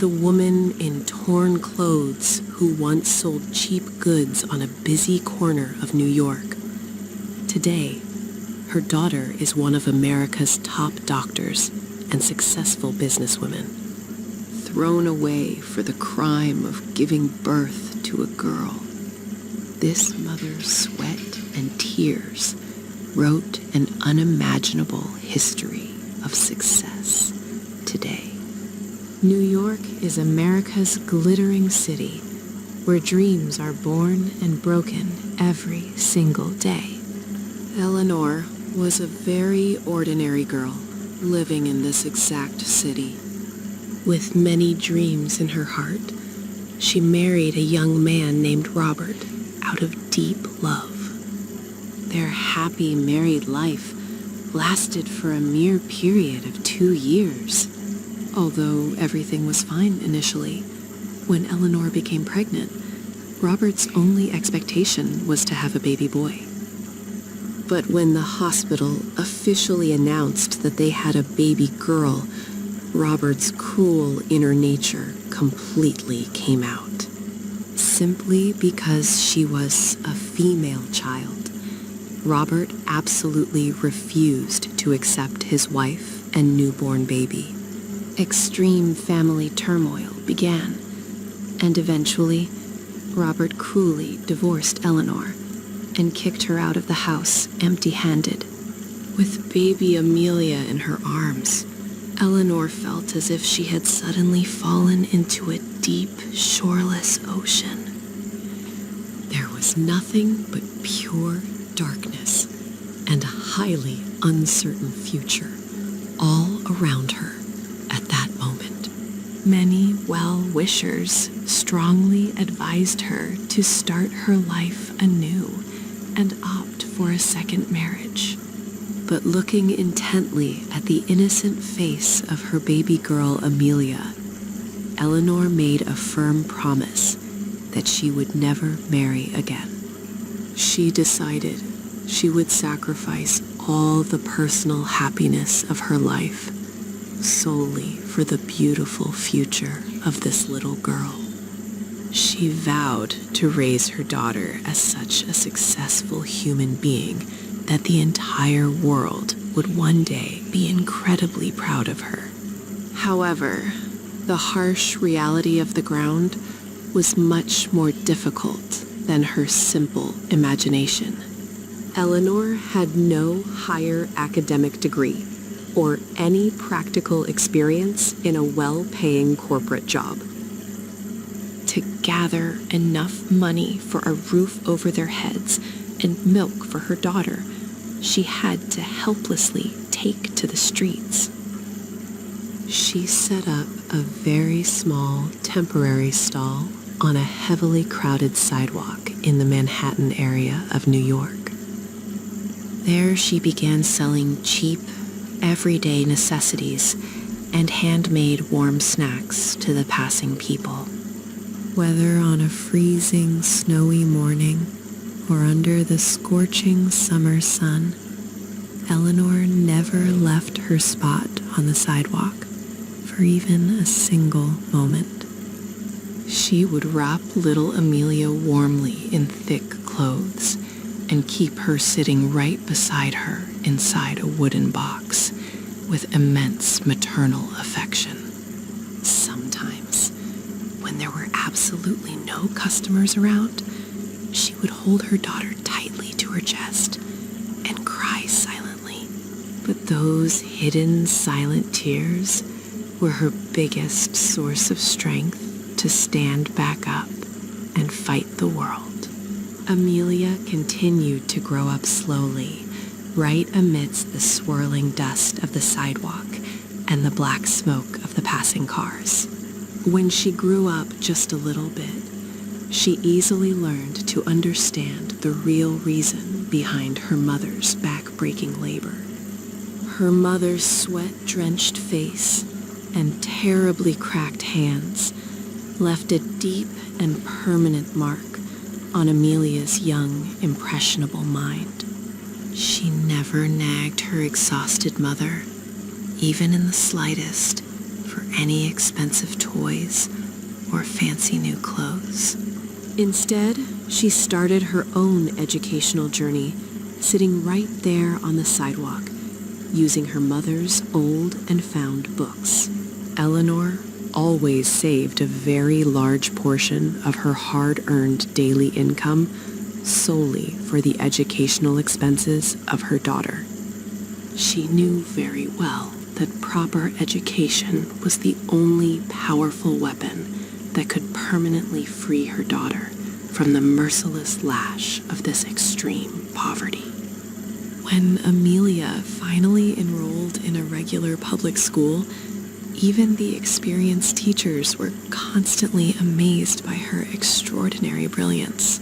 the woman in torn clothes who once sold cheap goods on a busy corner of New York. Today, her daughter is one of America's top doctors and successful businesswomen, thrown away for the crime of giving birth to a girl. This mother's sweat and tears wrote an unimaginable history of success today. New York is America's glittering city where dreams are born and broken every single day. Eleanor was a very ordinary girl living in this exact city. With many dreams in her heart, she married a young man named Robert out of deep love. Their happy married life lasted for a mere period of 2 years. Although everything was fine initially, when Eleanor became pregnant, Robert's only expectation was to have a baby boy. But when the hospital officially announced that they had a baby girl, Robert's cruel inner nature completely came out. Simply because she was a female child, Robert absolutely refused to accept his wife and newborn baby. Extreme family turmoil began, and eventually, Robert cruelly divorced Eleanor and kicked her out of the house empty-handed. With baby Amelia in her arms, Eleanor felt as if she had suddenly fallen into a deep, shoreless ocean. There was nothing but pure darkness and a highly uncertain future all around her at that moment. Many well-wishers strongly advised her to start her life anew and opt for a second marriage. But looking intently at the innocent face of her baby girl Amelia, Eleanor made a firm promise that she would never marry again. She decided she would sacrifice all the personal happiness of her life solely for the beautiful future of this little girl. She vowed to raise her daughter as such a successful human being that the entire world would one day be incredibly proud of her. However, the harsh reality of the ground was much more difficult than her simple imagination. Eleanor had no higher academic degree or any practical experience in a well-paying corporate job. To gather enough money for a roof over their heads and milk for her daughter, she had to helplessly take to the streets. She set up a very small temporary stall on a heavily crowded sidewalk in the Manhattan area of New York. There she began selling cheap, everyday necessities and handmade warm snacks to the passing people. Whether on a freezing, snowy morning or under the scorching summer sun, Eleanor never left her spot on the sidewalk for even a single moment. She would wrap little Amelia warmly in thick clothes and keep her sitting right beside her inside a wooden box with immense maternal affection. Sometimes, when there were absolutely no customers around, she would hold her daughter tightly to her chest and cry silently. But those hidden silent tears were her biggest source of strength to stand back up and fight the world. Amelia continued to grow up slowly, right amidst the swirling dust of the sidewalk and the black smoke of the passing cars. When she grew up just a little bit, she easily learned to understand the real reason behind her mother's back-breaking labor. Her mother's sweat-drenched face and terribly cracked hands left a deep and permanent mark on Amelia's young, impressionable mind. She never nagged her exhausted mother, even in the slightest, for any expensive toy toys or fancy new clothes. Instead, she started her own educational journey, sitting right there on the sidewalk, using her mother's old and found books. Eleanor always saved a very large portion of her hard-earned daily income solely for the educational expenses of her daughter. She knew very well that proper education was the only powerful weapon that could permanently free her daughter from the merciless lash of this extreme poverty. When Amelia finally enrolled in a regular public school, even the experienced teachers were constantly amazed by her extraordinary brilliance.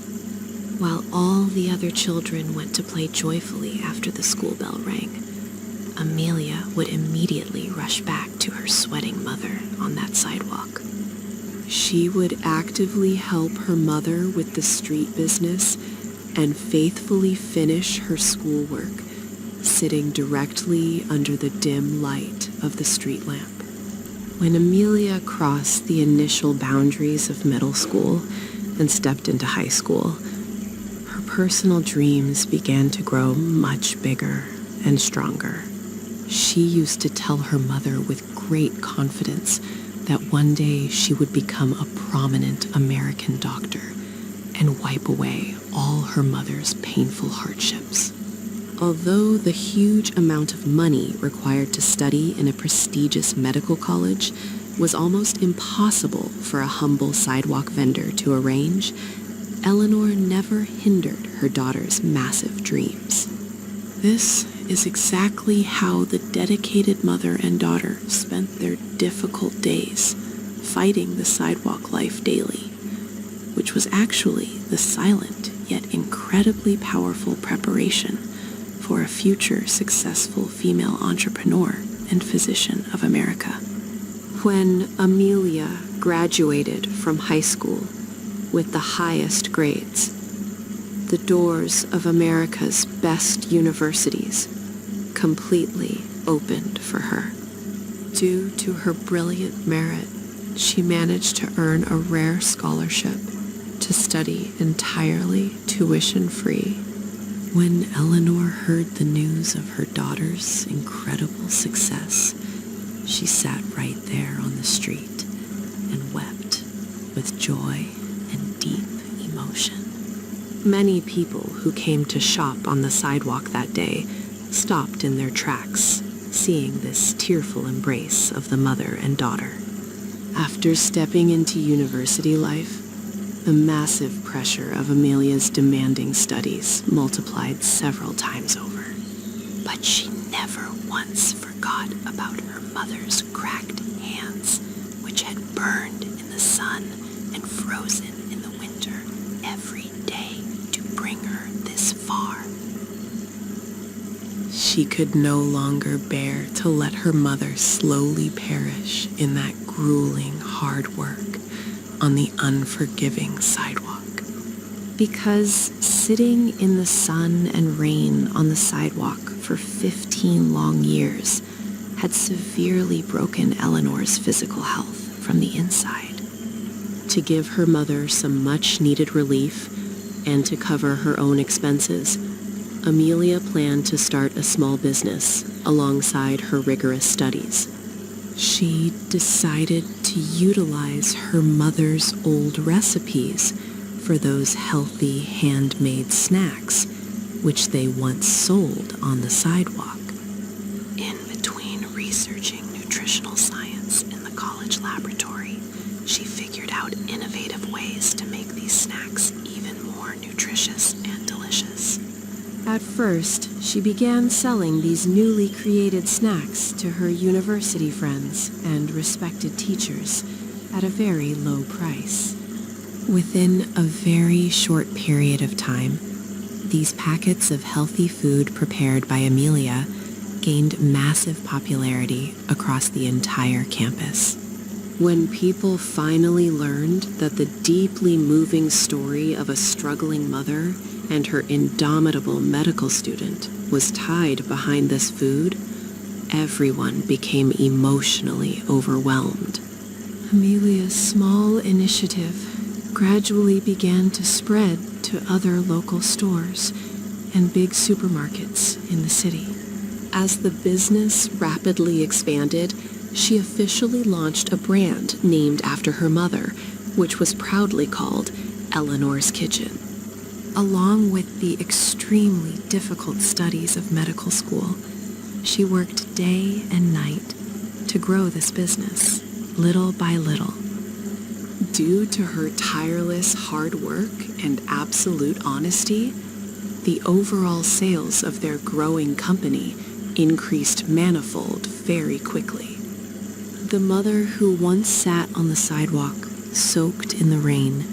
While all the other children went to play joyfully after the school bell rang, Amelia would immediately rush back to her sweating mother on that sidewalk. She would actively help her mother with the street business and faithfully finish her schoolwork, sitting directly under the dim light of the street lamp. When Amelia crossed the initial boundaries of middle school and stepped into high school, her personal dreams began to grow much bigger and stronger. She used to tell her mother with great confidence that one day she would become a prominent American doctor and wipe away all her mother's painful hardships. Although the huge amount of money required to study in a prestigious medical college was almost impossible for a humble sidewalk vendor to arrange, Eleanor never hindered her daughter's massive dreams. This is exactly how the dedicated mother and daughter spent their difficult days fighting the sidewalk life daily, which was actually the silent yet incredibly powerful preparation for a future successful female entrepreneur and physician of America. When Amelia graduated from high school with the highest grades, the doors of America's best universities completely opened for her. Due to her brilliant merit, she managed to earn a rare scholarship to study entirely tuition-free. When Eleanor heard the news of her daughter's incredible success, she sat right there on the street and wept with joy and deep emotion. Many people who came to shop on the sidewalk that day stopped in their tracks, seeing this tearful embrace of the mother and daughter. After stepping into university life, the massive pressure of Amelia's demanding studies multiplied several times over. But she never once forgot about her mother's cracked hands, which had burned in the sun and frozen in the winter every day to bring her this far. She could no longer bear to let her mother slowly perish in that grueling hard work on the unforgiving sidewalk. Because sitting in the sun and rain on the sidewalk for 15 long years had severely broken Eleanor's physical health from the inside. To give her mother some much-needed relief and to cover her own expenses, Amelia planned to start a small business alongside her rigorous studies. She decided to utilize her mother's old recipes for those healthy handmade snacks which they once sold on the sidewalk. In between researching nutritional science in the college laboratory, she figured out innovative ways to make these snacks even more nutritious and delicious. At first, she began selling these newly created snacks to her university friends and respected teachers at a very low price. Within a very short period of time, these packets of healthy food prepared by Amelia gained massive popularity across the entire campus. When people finally learned that the deeply moving story of a struggling mother and her indomitable medical student was tied behind this food, everyone became emotionally overwhelmed. Amelia's small initiative gradually began to spread to other local stores and big supermarkets in the city. As the business rapidly expanded, she officially launched a brand named after her mother, which was proudly called Eleanor's Kitchen. Along with the extremely difficult studies of medical school, she worked day and night to grow this business, little by little. Due to her tireless hard work and absolute honesty, the overall sales of their growing company increased manifold very quickly. The mother who once sat on the sidewalk, soaked in the rain,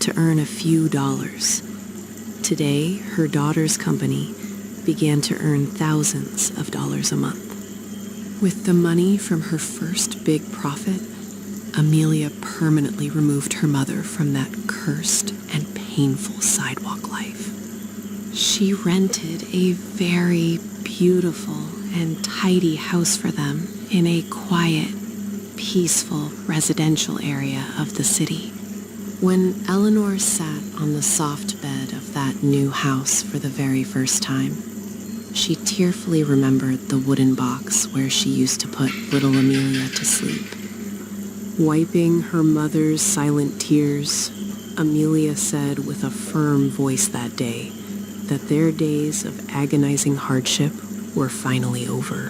to earn a few dollars. Today, her daughter's company began to earn thousands of dollars a month. With the money from her first big profit, Amelia permanently removed her mother from that cursed and painful sidewalk life. She rented a very beautiful and tidy house for them in a quiet, peaceful residential area of the city. When Eleanor sat on the soft bed of that new house for the very first time, she tearfully remembered the wooden box where she used to put little Amelia to sleep. Wiping her mother's silent tears, Amelia said with a firm voice that day that their days of agonizing hardship were finally over,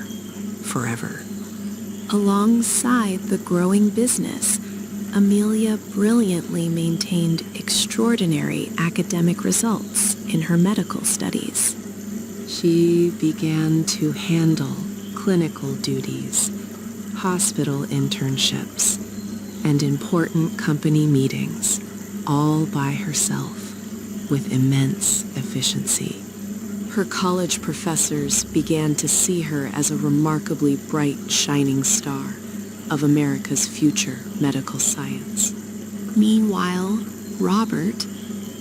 forever. Alongside the growing business, Amelia brilliantly maintained extraordinary academic results in her medical studies. She began to handle clinical duties, hospital internships, and important company meetings, all by herself, with immense efficiency. Her college professors began to see her as a remarkably bright, shining star of America's future medical science. Meanwhile, Robert,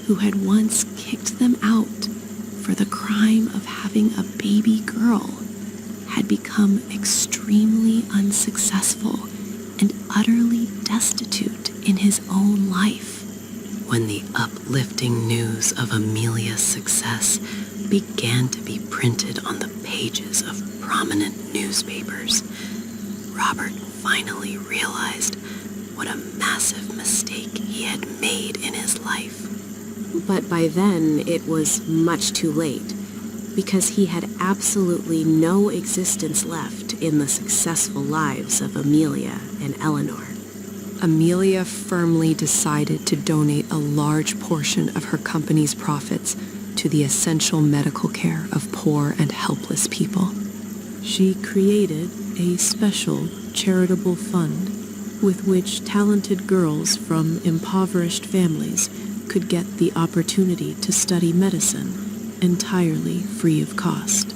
who had once kicked them out for the crime of having a baby girl, had become extremely unsuccessful and utterly destitute in his own life. When the uplifting news of Amelia's success began to be printed on the pages of prominent newspapers, Robert finally realized what a massive mistake he had made in his life. But by then, it was much too late, because he had absolutely no existence left in the successful lives of Amelia and Eleanor. Amelia firmly decided to donate a large portion of her company's profits to the essential medical care of poor and helpless people. She created a special charitable fund with which talented girls from impoverished families could get the opportunity to study medicine entirely free of cost.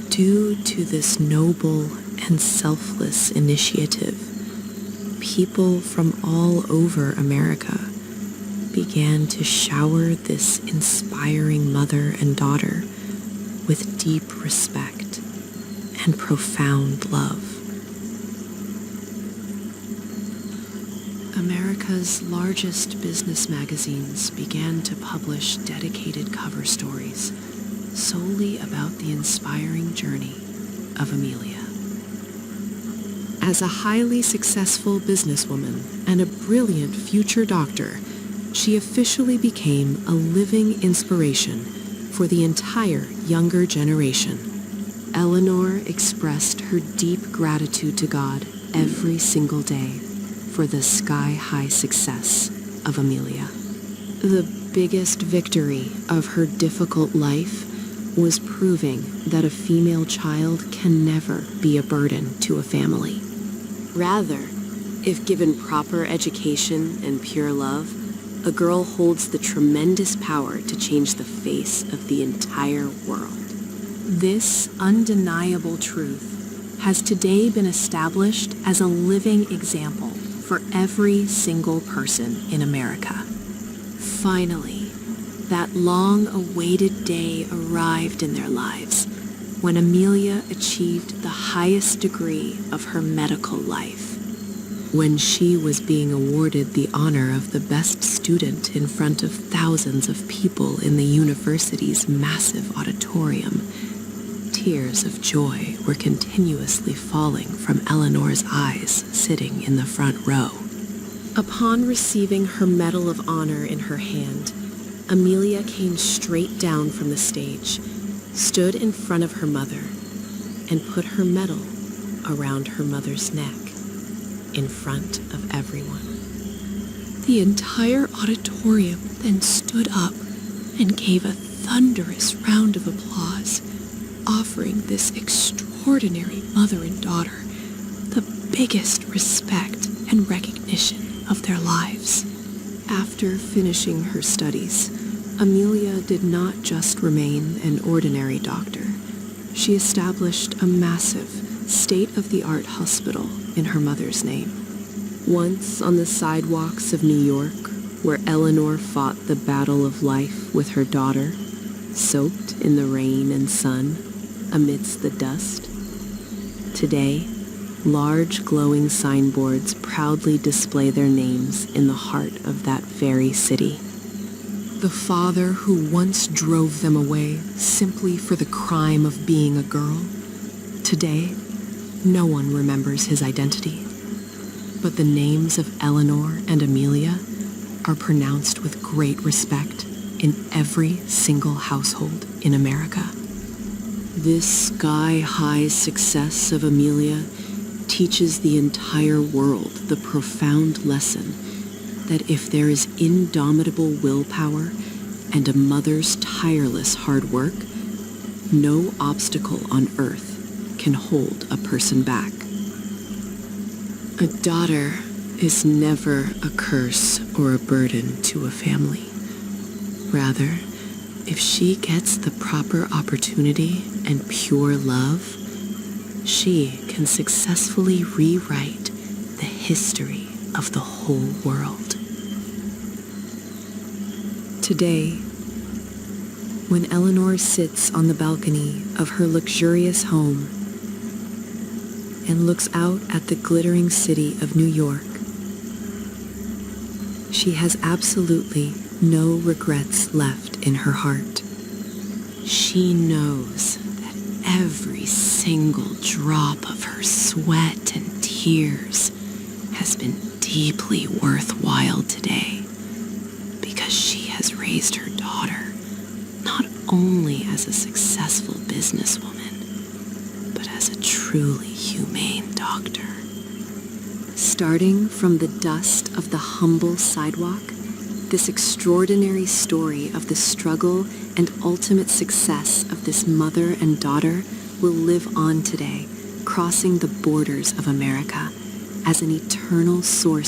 Due to this noble and selfless initiative, people from all over America began to shower this inspiring mother and daughter with deep respect and profound love. America's largest business magazines began to publish dedicated cover stories solely about the inspiring journey of Amelia. As a highly successful businesswoman and a brilliant future doctor, she officially became a living inspiration for the entire younger generation. Eleanor expressed her deep gratitude to God every single day for the sky-high success of Amelia. The biggest victory of her difficult life was proving that a female child can never be a burden to a family. Rather, if given proper education and pure love, a girl holds the tremendous power to change the face of the entire world. This undeniable truth has today been established as a living example for every single person in America. Finally, that long-awaited day arrived in their lives when Amelia achieved the highest degree of her medical life, when she was being awarded the honor of the best student in front of thousands of people in the university's massive auditorium, tears of joy were continuously falling from Eleanor's eyes sitting in the front row. Upon receiving her Medal of Honor in her hand, Amelia came straight down from the stage, stood in front of her mother, and put her medal around her mother's neck, in front of everyone. The entire auditorium then stood up and gave a thunderous round of applause, offering this extraordinary mother and daughter the biggest respect and recognition of their lives. After finishing her studies, Amelia did not just remain an ordinary doctor. She established a massive, state-of-the-art hospital in her mother's name. Once on the sidewalks of New York, where Eleanor fought the battle of life with her daughter, soaked in the rain and sun, amidst the dust. Today, large glowing signboards proudly display their names in the heart of that very city. The father who once drove them away simply for the crime of being a girl, today, no one remembers his identity. But the names of Eleanor and Amelia are pronounced with great respect in every single household in America. This sky-high success of Amelia teaches the entire world the profound lesson that if there is indomitable willpower and a mother's tireless hard work, no obstacle on earth can hold a person back. A daughter is never a curse or a burden to a family. Rather, if she gets the proper opportunity and pure love, she can successfully rewrite the history of the whole world. Today, when Eleanor sits on the balcony of her luxurious home and looks out at the glittering city of New York, she has absolutely no regrets left in her heart. She knows that every single drop of her sweat and tears has been deeply worthwhile today, because she has raised her daughter not only as a successful businesswoman, but as a truly humane doctor. Starting from the dust of the humble sidewalk, this extraordinary story of the struggle and ultimate success of this mother and daughter will live on today, crossing the borders of America as an eternal source